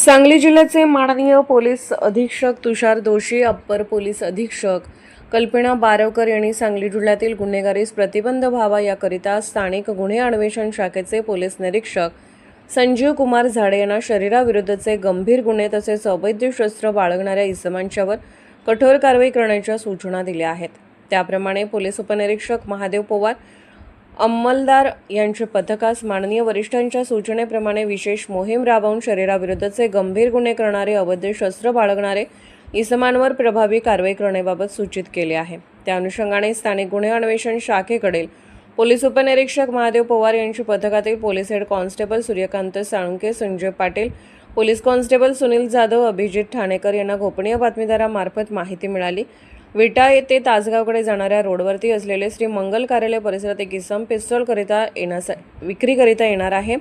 सांगली जिल्ह्याचे माननीय पोलीस अधीक्षक तुषार दोशी, अप्पर पोलीस अधीक्षक कल्पना बारवकर यांनी सांगली जिल्ह्यातील गुन्हेगारीस प्रतिबंध व्हावा याकरिता स्थानिक गुन्हे अन्वेषण शाखेचे पोलीस निरीक्षक संजीव कुमार झाडे यांना शरीराविरुद्धचे गंभीर गुन्हे तसेच अवैध शस्त्र बाळगणाऱ्या इसमांच्यावर कठोर कारवाई करण्याच्या सूचना दिल्या आहेत। त्याप्रमाणे पोलीस उपनिरीक्षक महादेव पवार अंमलदार यांच्या पथकास माननीय वरिष्ठांच्या सूचनेप्रमाणे विशेष मोहीम राबवून शरीराविरुद्धचे गंभीर गुन्हे करणारे अवैध शस्त्र बाळगणारे इसमांवर प्रभावी कारवाई करण्याबाबत सूचित केले आहे। त्या अनुषंगाने स्थानिक गुन्हे अन्वेषण शाखेकडील पोलीस उपनिरीक्षक महादेव पवार यांच्या पथकातील police head constable Suryakant Salunke, Sanjay Patil, police constable Sunil Jadhav, Abhijit Thanekar यांना गोपनीय बातमीदारामार्फत माहिती मिळाली। विटा येथे तासगावकडे जाणाऱ्या रोडवरती असलेले श्री मंगल कार्यालय परिसरात एक इसम पिस्तॉल विक्रीकरिता येणार आहे।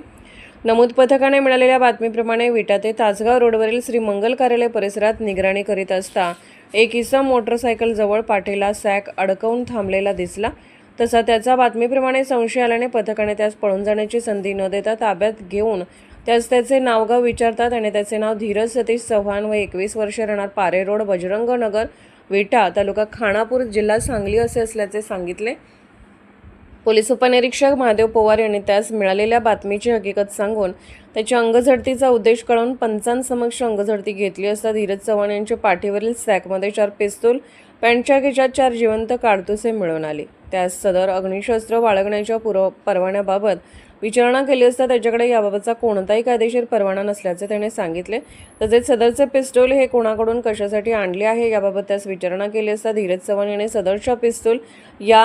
नमूद पथकाने मिळालेल्या बातमीप्रमाणे विटा ते तासगाव रोडवरील श्री मंगल कार्यालय परिसरात निगराणी करीत असता एक इसम मोटरसायकल जवळ पाठीला सॅक अडकवून थांबलेला दिसला। तसा त्याचा बातमीप्रमाणे संशय आल्याने पथकाने त्यास पळून जाण्याची संधी न देता ताब्यात घेऊन त्यास त्याचे नावगाव विचारतात आणि त्याचे नाव धीरज सतीश चव्हाण व 21 वर्षे, राहणार पारे रोड, बजरंग नगर, विटा, तालुका खानापूर, जिल्हा सांगली असे असल्याचे सांगितले। पोलीस उपनिरीक्षक महादेव पवार यांनी त्यास मिळालेल्या बातमीची हकीकत सांगून त्याच्या अंगझडतीचा उद्देश कळून पंचांसमक्ष अंगझडती घेतली असता धीरज चव्हाण यांच्या पाठीवरील सॅकमध्ये 4 पिस्तूल, पॅन्टच्या खिशात 4 जिवंत काडतुसे मिळून आली। त्यास सदर अग्निशस्त्र बाळगण्याच्या परवान्याबाबत विचारणा केली असता त्याच्याकडे याबाबतचा कोणताही कायदेशीर परवाना नसल्याचे त्याने सांगितले। तसेच सदरचे पिस्तूल हे कोणाकडून कशासाठी आणले आहे याबाबत त्यास विचारणा केली असता धीरज चव्हाण यांनी सदरच्या पिस्तूल या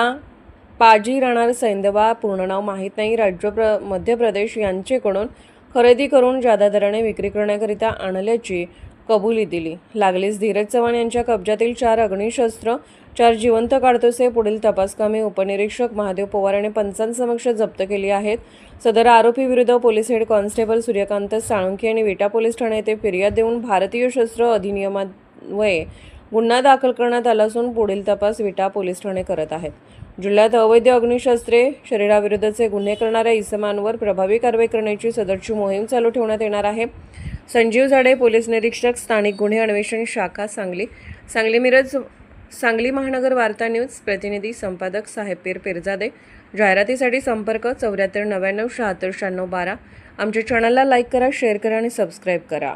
पाजी, राहणार सैंदवा, पूर्ण नाव माहीत नाही, राज्य मध्य प्रदेश यांच्याकडून खरेदी करून जादा दराने विक्री करण्याकरिता आणल्याची कबुली दिली। लागलीच धीरज चव्हाण यांच्या कब्जातील 4 अग्निशस्त्र, 4 जिवंत काडतुसे पुढील तपासकामी उपनिरीक्षक महादेव पवार यांनी पंचांसमक्ष जप्त केली आहेत। सदर आरोपी विरुद्ध police head constable Suryakant Salunke यांनी विटा पोलीस ठाणे येथे फिर्याद देऊन भारतीय शस्त्र अधिनियमान्वये गुन्हा दाखल करण्यात आला असून पुढील तपास विटा पोलीस ठाणे करत आहेत। जिल्ह्यात अवैध अग्निशस्त्रे, शरीराविरुद्धचे गुन्हे करणाऱ्या इसमांवर प्रभावी कारवाई करण्याची सदरची मोहीम चालू ठेवण्यात येणार आहे। संजीव झाडे, पोलीस निरीक्षक, स्थानिक गुन्हे अन्वेषण शाखा, सांगली। सांगली मिरज, सांगली महानगर वार्ता न्यूज प्रतिनिधी संपादक साहेब पीर पिरजादे। जाहिरातीसाठी संपर्क 74 99 76 96 12। आमच्या चॅनलला लाईक करा, शेअर करा आणि सबस्क्राईब करा।